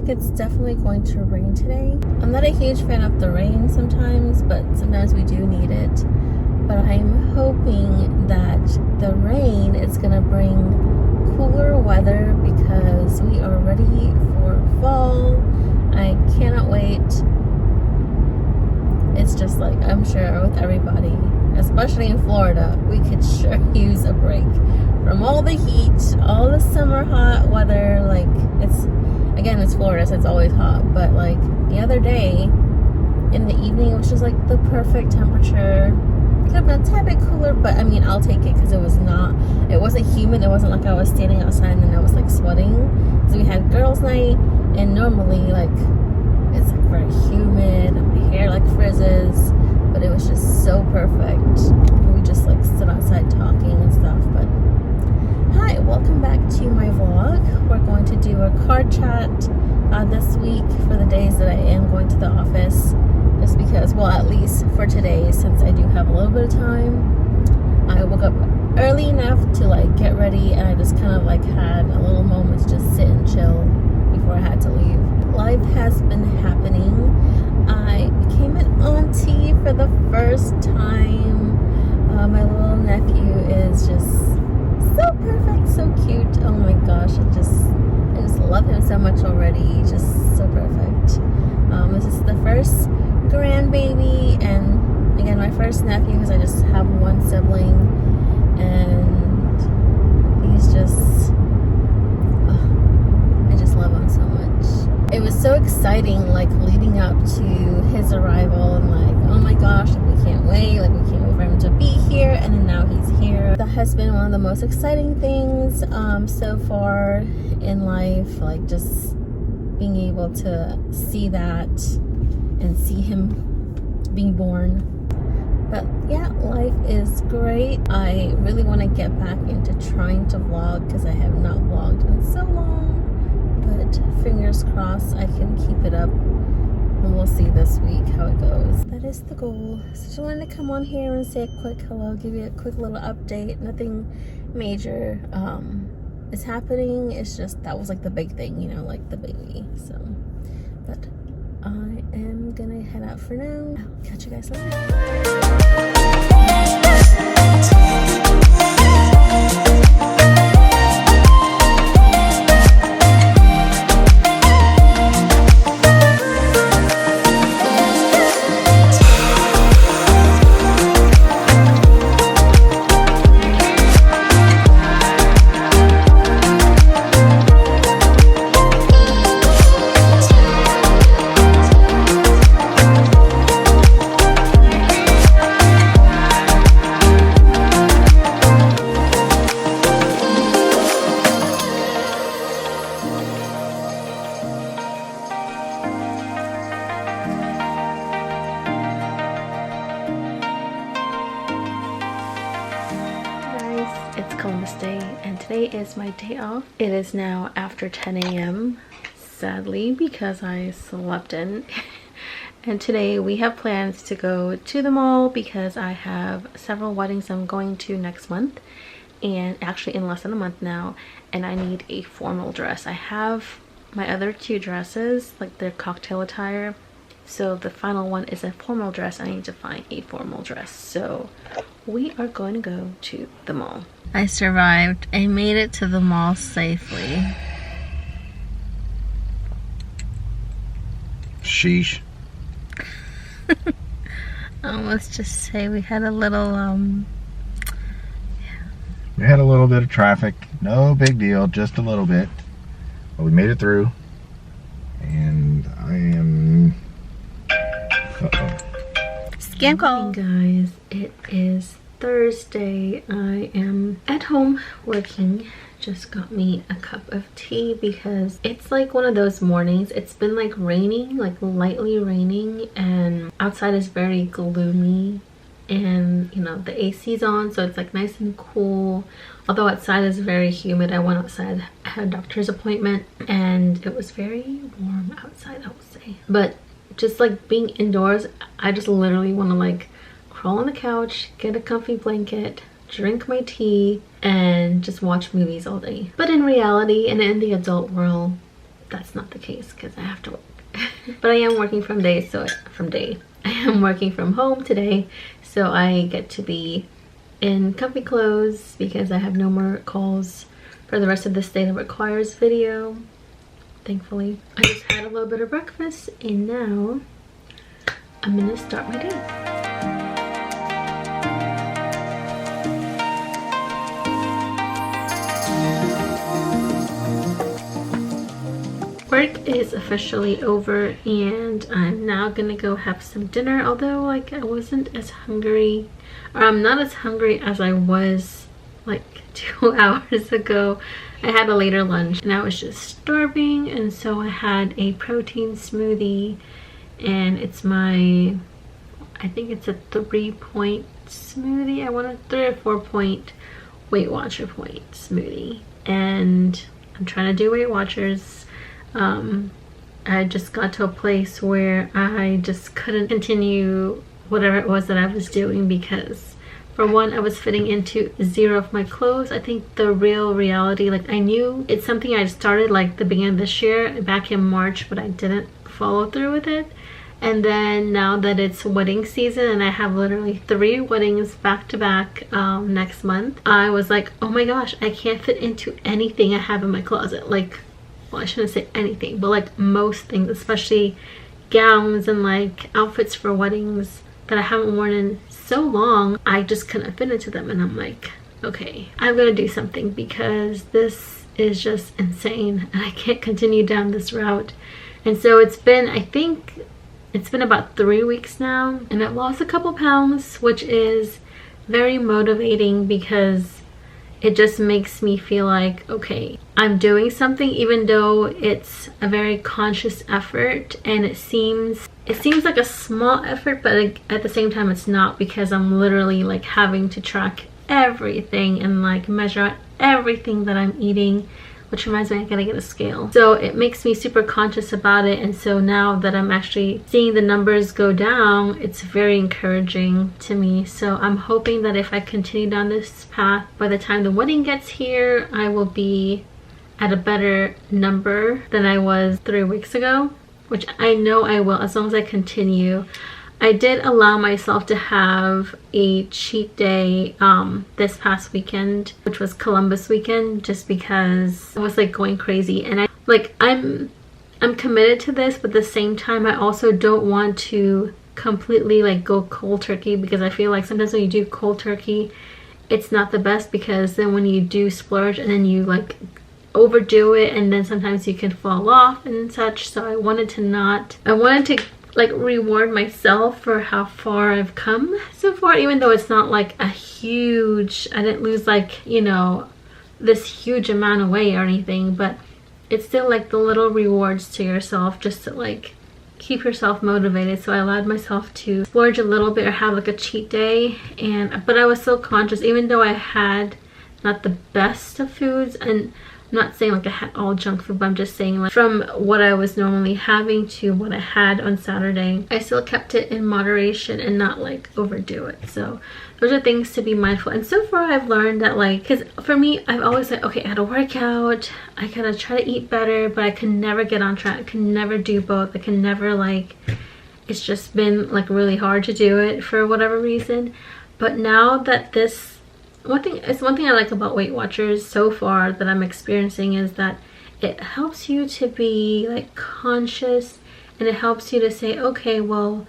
like it's definitely going to rain today. I'm not a huge fan of the rain sometimes, but sometimes we do need it. But I'm hoping that the rain is gonna bring cooler weather because we are ready for fall. I cannot wait. It's just like, I'm sure with everybody, especially in Florida, we could sure use a break from all the heat, all the summer hot weather. Like, it's Florida, so it's always hot, but like the other day in the evening it was just like the perfect temperature. It could have been a tad bit cooler, but I mean, I'll take it because it wasn't humid. It wasn't like I was standing outside and I was like sweating. So we had girls' night, and normally like it's like very humid and my hair like frizzes, but it was just so perfect. We just like stood outside talking and stuff. But hi, welcome back to my vlog. We're going to do a card chat this week for the days that I am going to the office, just because, well, at least for today, since I do have a little bit of time. I woke up early enough to like get ready, and I just kind of like had a little moment to just sit and chill before I had to leave. Life has been happening. I became an auntie for the first time. My little nephew is just so perfect, so cute. Oh my gosh, I just love him so much already. Just so perfect. This is the first grandbaby, and again, my first nephew, because I just have one sibling, and he's just, I just love him so much. It was so exciting, like leading up to his arrival, and like, oh my gosh, like, we can't wait for him to be here, and then now he's here. That has been one of the most exciting things so far in life, like just being able to see that and see him being born. But yeah, life is great. I really want to get back into trying to vlog because I have not vlogged in so long, but fingers crossed I can keep it up, and we'll see this week how it goes. That is the goal. So just wanted to come on here and say a quick hello, give you a quick little update. Nothing major is happening. It's just that was like the big thing, you know, like the baby. So, but I am gonna head out for now. I'll catch you guys later. It's Columbus Day, and today is my day off. It is now after 10 a.m. sadly, because I slept in. And today we have plans to go to the mall because I have several weddings I'm going to next month, and actually in less than a month now, and I need a formal dress. I have my other two dresses, like they're cocktail attire, so the final one is a formal dress. I need to find a formal dress, so we are going to go to the mall. I survived. I made it to the mall safely. Sheesh. Let's just say we had a little We had a little bit of traffic. No big deal, just a little bit. But we made it through. And I am... Scam call. Guys, it is Thursday. I am at home working. Just got me a cup of tea because it's like one of those mornings. It's been like raining, like lightly raining, and outside is very gloomy, and you know the AC's on, so it's like nice and cool. Although outside is very humid. I went outside, I had a doctor's appointment, and it was very warm outside, I would say. But just like being indoors, I just literally want to like crawl on the couch, get a comfy blanket, drink my tea, and just watch movies all day. But in reality, and in the adult world, that's not the case because I have to work. But I am working I am working from home today, so I get to be in comfy clothes because I have no more calls for the rest of this day that requires video, thankfully. I just had a little bit of breakfast and now I'm gonna start my day. Work is officially over and I'm now gonna go have some dinner, although like I wasn't as hungry, or I'm not as hungry as I was like 2 hours ago. I had a later lunch and I was just starving, and so I had a protein smoothie, and it's my, I think it's a 3-point smoothie. I want a 3 or 4-point Weight Watcher point smoothie, and I'm trying to do Weight Watchers. I just got to a place where I just couldn't continue whatever it was that I was doing because, for one, I was fitting into 0 of my clothes. I think the real reality, like, I knew it's something I started like the beginning of this year, back in March, but I didn't follow through with it. And then now that it's wedding season and I have literally 3 weddings back to back next month, I was like, oh my gosh, I can't fit into anything I have in my closet. Like, well, I shouldn't say anything, but like most things, especially gowns and like outfits for weddings that I haven't worn in so long, I just couldn't fit into them. And I'm like, okay, I'm gonna do something because this is just insane and I can't continue down this route. And so it's been, I think it's been about 3 weeks now, and I've lost a couple pounds, which is very motivating because it just makes me feel like, okay, I'm doing something, even though it's a very conscious effort, and it seems like a small effort, but at the same time it's not, because I'm literally like having to track everything and like measure out everything that I'm eating, which reminds me I gotta get a scale. So it makes me super conscious about it, and so now that I'm actually seeing the numbers go down, it's very encouraging to me. So I'm hoping that if I continue down this path, by the time the wedding gets here, I will be at a better number than I was 3 weeks ago, which I know I will as long as I continue. I did allow myself to have a cheat day this past weekend, which was Columbus weekend, just because I was like going crazy, and I'm committed to this, but at the same time I also don't want to completely like go cold turkey, because I feel like sometimes when you do cold turkey it's not the best, because then when you do splurge and then you like overdo it, and then sometimes you can fall off and such. So I wanted to like reward myself for how far I've come so far, even though it's not like a huge, I didn't lose like, you know, this huge amount of weight or anything, but it's still like the little rewards to yourself just to like keep yourself motivated. So I allowed myself to splurge a little bit or have like a cheat day, but I was still conscious, even though I had not the best of foods. And I'm not saying like I had all junk food, but I'm just saying like from what I was normally having to what I had on Saturday, I still kept it in moderation and not like overdo it. So those are things to be mindful. And so far I've learned that, like, because for me, I've always like, okay, I gotta work out, I gotta try to eat better, but I can never get on track. I can never do both. I can never, like, it's just been like really hard to do it for whatever reason. But now that this, one thing I like about Weight Watchers so far that I'm experiencing is that it helps you to be like conscious, and it helps you to say, okay, well,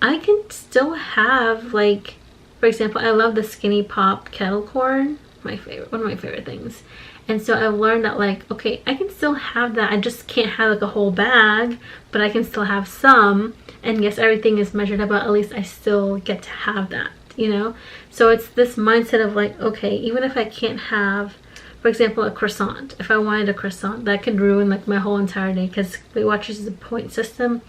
I can still have, like, for example, I love the Skinny Pop kettle corn, one of my favorite things. And so I've learned that, like, okay, I can still have that. I just can't have like a whole bag, but I can still have some. And yes, everything is measured up, but at least I still get to have that, you know? So it's this mindset of like, okay, even if I can't have, for example, a croissant, if I wanted a croissant, that could ruin like my whole entire day, because Weight Watchers is a point system,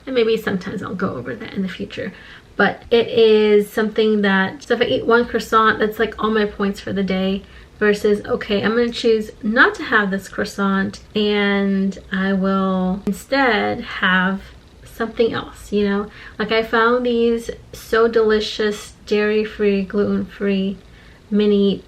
and maybe sometimes I'll go over that in the future. But it is something that, so if I eat one croissant, that's like all my points for the day, versus, okay, I'm gonna choose not to have this croissant and I will instead have something else, you know? Like, I found these so delicious dairy-free, gluten-free mini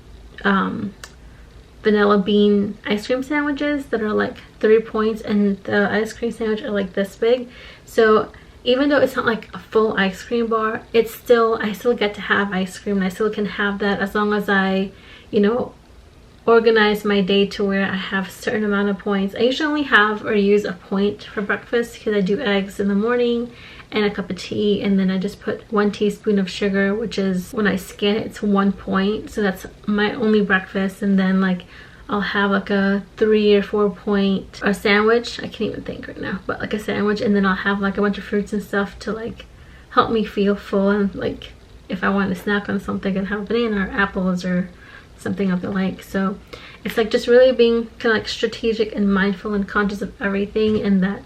vanilla bean ice cream sandwiches that are like 3 points, and the ice cream sandwich are like this big. So even though it's not like a full ice cream bar, it's still, I still get to have ice cream, and I still can have that as long as I, you know, organize my day to where I have a certain amount of points. I usually only have or use a point for breakfast because I do eggs in the morning and a cup of tea, and then I just put 1 teaspoon of sugar, which is, when I scan it, it's 1 point. So that's my only breakfast. And then like I'll have like a 3 or 4 point or sandwich. I can't even think right now, but like a sandwich, and then I'll have like a bunch of fruits and stuff to like help me feel full. And like if I want to snack on something, I can have banana or apples or something of the like. So it's like just really being kind of like strategic and mindful and conscious of everything, and that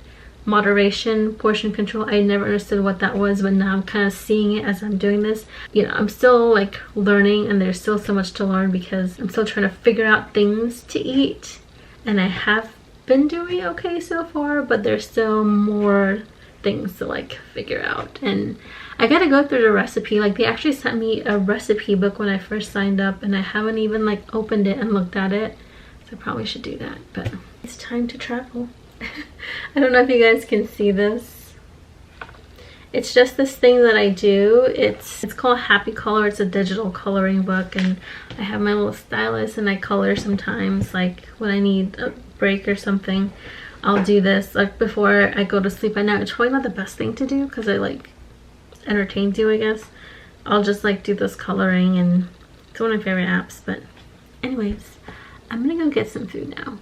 moderation, portion control. I never understood what that was, but now I'm kind of seeing it as I'm doing this. You know, I'm still like learning, and there's still so much to learn because I'm still trying to figure out things to eat, and I have been doing okay so far, but there's still more things to like figure out. And I gotta go through the recipe. Like they actually sent me a recipe book when I first signed up, and I haven't even like opened it and looked at it, so I probably should do that. But it's time to travel. I don't know if you guys can see this. It's just this thing that I do. It's called Happy Color. It's a digital coloring book, and I have my little stylus, and I color sometimes, like when I need a break or something. I'll do this like before I go to sleep at night. It's probably not the best thing to do because it like entertains you, I guess. I'll just like do this coloring, and it's one of my favorite apps. But anyways, I'm gonna go get some food now.